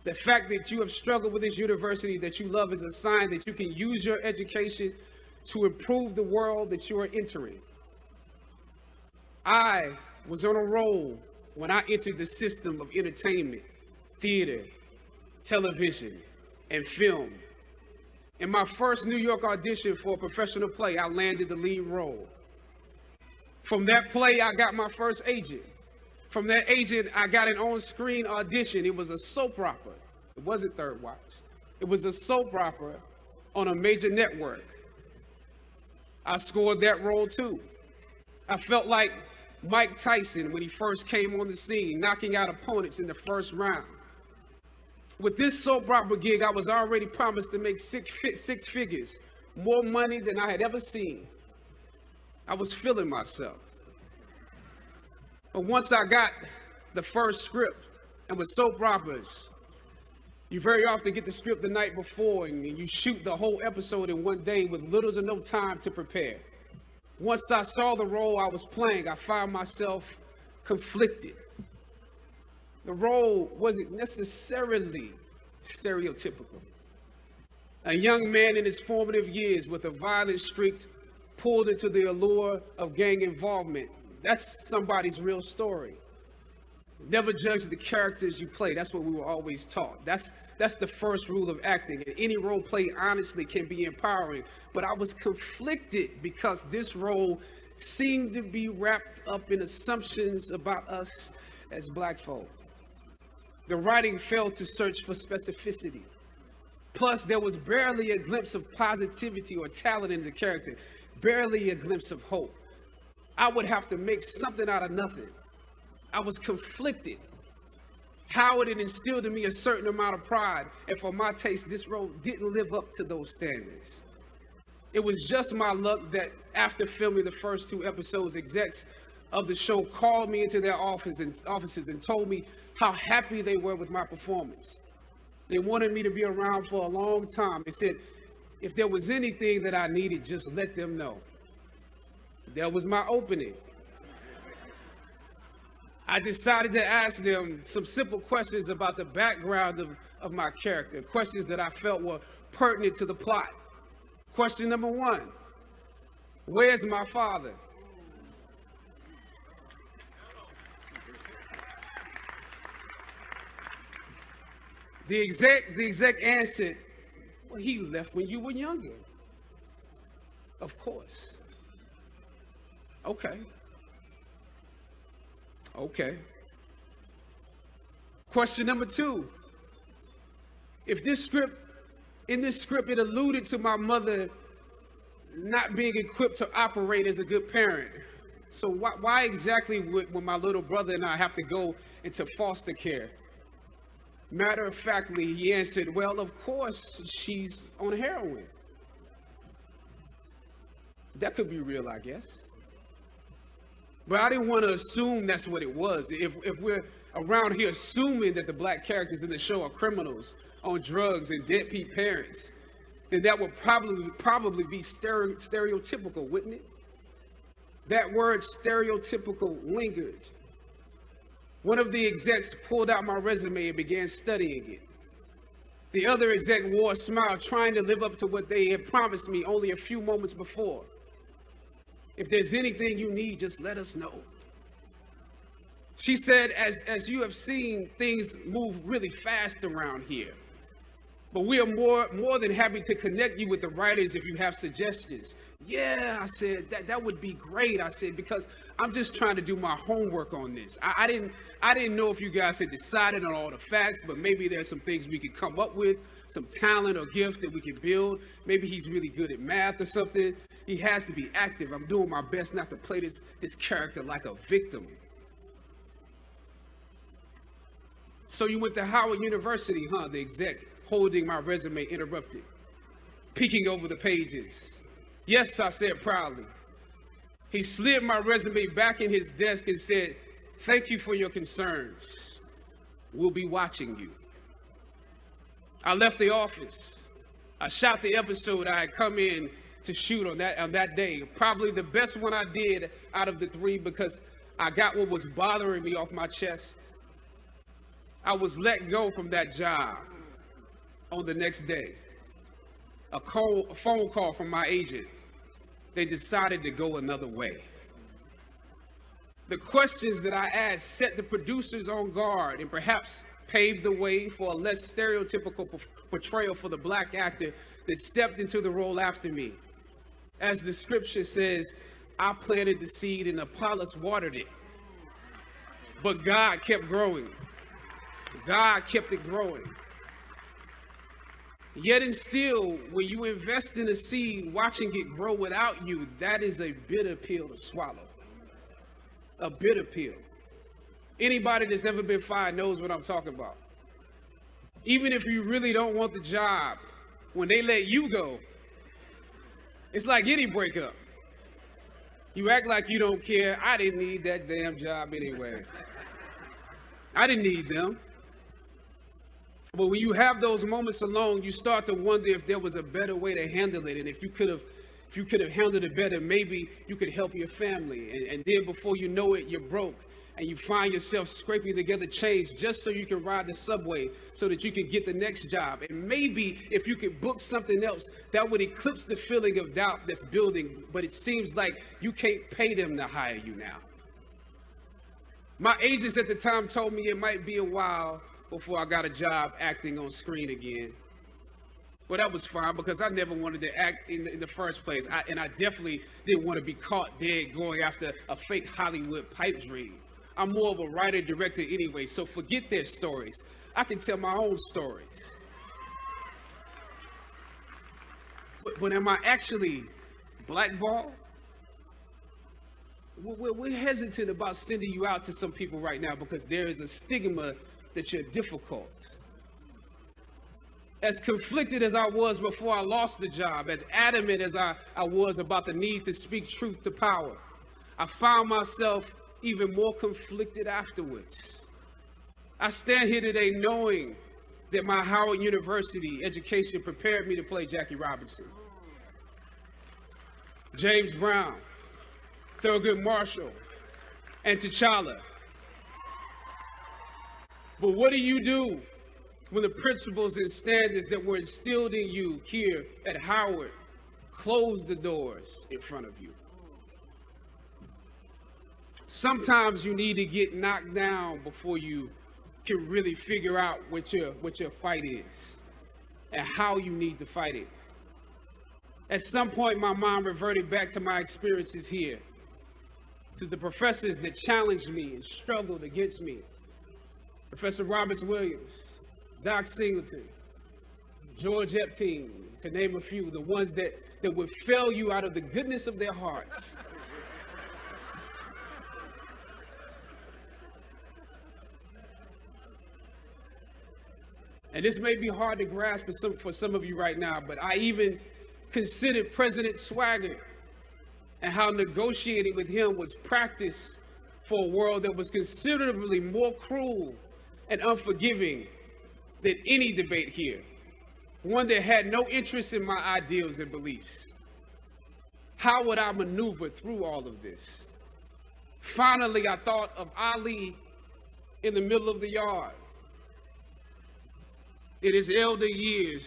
The fact that you have struggled with this university that you love is a sign that you can use your education to improve the world that you are entering. I was on a roll when I entered the system of entertainment, theater, television, and film. In my first New York audition for a professional play, I landed the lead role. From that play, I got my first agent. From that agent, I got an on-screen audition. It was a soap opera. It wasn't Third Watch. It was a soap opera on a major network. I scored that role too. I felt like Mike Tyson when he first came on the scene, knocking out opponents in the first round. With this soap opera gig, I was already promised to make six figures, more money than I had ever seen. I was feeling myself. But once I got the first script, and with soap operas, you very often get the script the night before and you shoot the whole episode in one day with little to no time to prepare. Once I saw the role I was playing, I found myself conflicted. The role wasn't necessarily stereotypical. A young man in his formative years with a violent streak pulled into the allure of gang involvement. That's somebody's real story. Never judge the characters you play. That's what we were always taught. That's the first rule of acting. And any role played honestly can be empowering. But I was conflicted because this role seemed to be wrapped up in assumptions about us as Black folk. The writing failed to search for specificity. Plus, there was barely a glimpse of positivity or talent in the character, barely a glimpse of hope. I would have to make something out of nothing. I was conflicted. Howard had instilled in me a certain amount of pride, and for my taste, this role didn't live up to those standards. It was just my luck that after filming the first 2 episodes, execs of the show called me into their offices and told me how happy they were with my performance. They wanted me to be around for a long time. They said, if there was anything that I needed, just let them know. That was my opening. I decided to ask them some simple questions about the background of my character, questions that I felt were pertinent to the plot. Question number 1, where's my father? The exec answered, well, he left when you were younger. Of course. Okay. Question number 2. In this script, it alluded to my mother not being equipped to operate as a good parent. So why exactly would my little brother and I have to go into foster care? Matter of factly, he answered, well, of course, she's on heroin. That could be real, I guess. But I didn't want to assume that's what it was. If we're around here assuming that the Black characters in the show are criminals on drugs and deadbeat parents, then that would probably be stereotypical, wouldn't it? That word stereotypical lingered. One of the execs pulled out my resume and began studying it. The other exec wore a smile, trying to live up to what they had promised me only a few moments before. If there's anything you need, just let us know. She said, as you have seen, things move really fast around here. But we are more than happy to connect you with the writers if you have suggestions. Yeah, I said, that would be great. I said, because I'm just trying to do my homework on this. I didn't know if you guys had decided on all the facts, but maybe there's some things we could come up with, some talent or gift that we could build. Maybe he's really good at math or something. He has to be active. I'm doing my best not to play this character like a victim. So you went to Howard University, huh? The exec holding my resume interrupted, peeking over the pages. Yes, I said proudly. He slid my resume back in his desk and said, thank you for your concerns. We'll be watching you. I left the office. I shot the episode I had come in to shoot on that day. Probably the best one I did out of the 3 because I got what was bothering me off my chest. I was let go from that job on the next day. A phone call from my agent. They decided to go another way. The questions that I asked set the producers on guard and perhaps paved the way for a less stereotypical portrayal for the black actor that stepped into the role after me. As the scripture says, I planted the seed and Apollos watered it. But God kept growing. God kept it growing. Yet and still, when you invest in a seed, watching it grow without you, that is a bitter pill to swallow. A bitter pill. Anybody that's ever been fired knows what I'm talking about. Even if you really don't want the job, when they let you go, it's like any breakup. You act like you don't care. I didn't need that damn job anyway. I didn't need them. But when you have those moments alone, you start to wonder if there was a better way to handle it. And if you could have handled it better, maybe you could help your family. And then before you know it, you're broke. And you find yourself scraping together change just so you can ride the subway so that you can get the next job. And maybe if you could book something else, that would eclipse the feeling of doubt that's building. But it seems like you can't pay them to hire you now. My agents at the time told me it might be a while before I got a job acting on screen again. Well, that was fine because I never wanted to act in the first place. And I definitely didn't want to be caught dead going after a fake Hollywood pipe dream. I'm more of a writer-director anyway, so forget their stories. I can tell my own stories. But am I actually blackballed? We're hesitant about sending you out to some people right now because there is a stigma that you're difficult. As conflicted as I was before I lost the job, as adamant as I was about the need to speak truth to power, I found myself even more conflicted afterwards. I stand here today knowing that my Howard University education prepared me to play Jackie Robinson, James Brown, Thurgood Marshall, and T'Challa. But what do you do when the principles and standards that were instilled in you here at Howard close the doors in front of you? Sometimes you need to get knocked down before you can really figure out what your fight is and how you need to fight it. At some point, my mind reverted back to my experiences here, to the professors that challenged me and struggled against me. Professor Roberts Williams, Doc Singleton, George Epstein, to name a few, the ones that would fail you out of the goodness of their hearts. And this may be hard to grasp for some of you right now, but I even considered President Swagger and how negotiating with him was practice for a world that was considerably more cruel and unforgiving than any debate here, one that had no interest in my ideals and beliefs. How would I maneuver through all of this? Finally, I thought of Ali in the middle of the yard, in his elder years,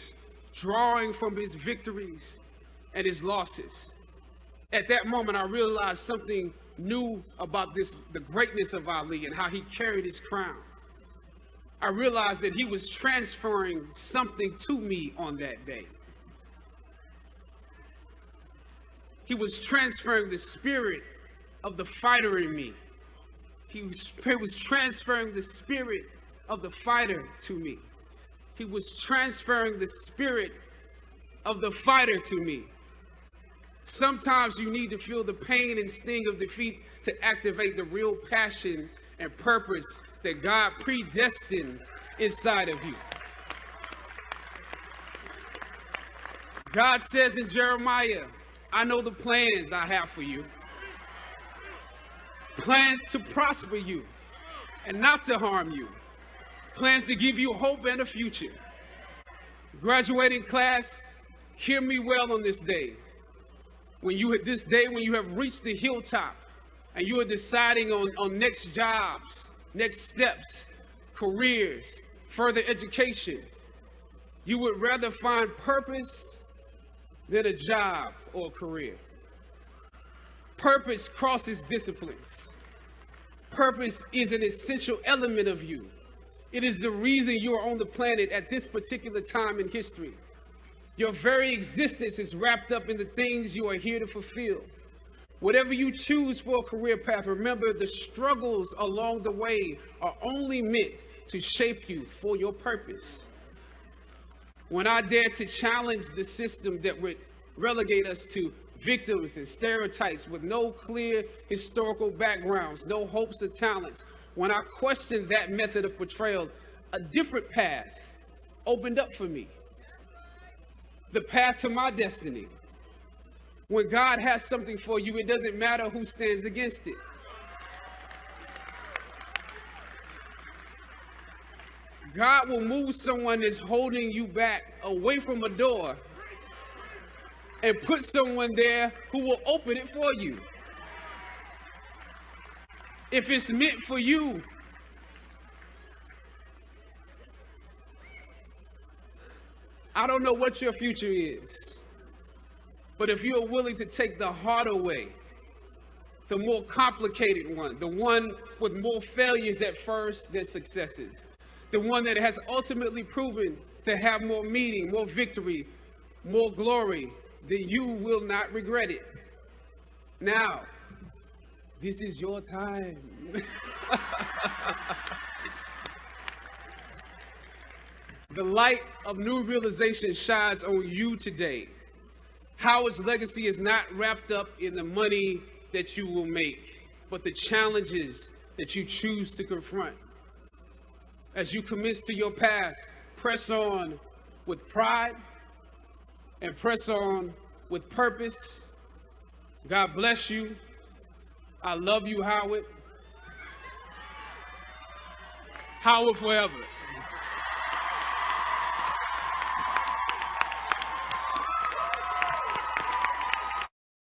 drawing from his victories and his losses. At that moment, I realized something new about the greatness of Ali and how he carried his crown. I realized that he was transferring something to me on that day. He was transferring the spirit of the fighter in me. He was transferring the spirit of the fighter to me. He was transferring the spirit of the fighter to me. Sometimes you need to feel the pain and sting of defeat to activate the real passion and purpose that God predestined inside of you. God says in Jeremiah, I know the plans I have for you. Plans to prosper you and not to harm you. Plans to give you hope and a future. Graduating class, hear me well on this day. When you have reached the hilltop and you are deciding on next jobs, next steps, careers, further education, you would rather find purpose than a job or a career. Purpose crosses disciplines. Purpose is an essential element of you. It is the reason you are on the planet at this particular time in history. Your very existence is wrapped up in the things you are here to fulfill. Whatever you choose for a career path, remember the struggles along the way are only meant to shape you for your purpose. When I dare to challenge the system that would relegate us to victims and stereotypes with no clear historical backgrounds, no hopes or talents, when I questioned that method of portrayal, a different path opened up for me. The path to my destiny. When God has something for you, it doesn't matter who stands against it. God will move someone that's holding you back away from a door and put someone there who will open it for you. If it's meant for you, I don't know what your future is, but if you are willing to take the harder way, the more complicated one, the one with more failures at first than successes, the one that has ultimately proven to have more meaning, more victory, more glory, then you will not regret it. Now, this is your time. The light of new realization shines on you today. Howard's legacy is not wrapped up in the money that you will make, but the challenges that you choose to confront. As you commit to your past, press on with pride and press on with purpose. God bless you. I love you, Howard. Howard forever.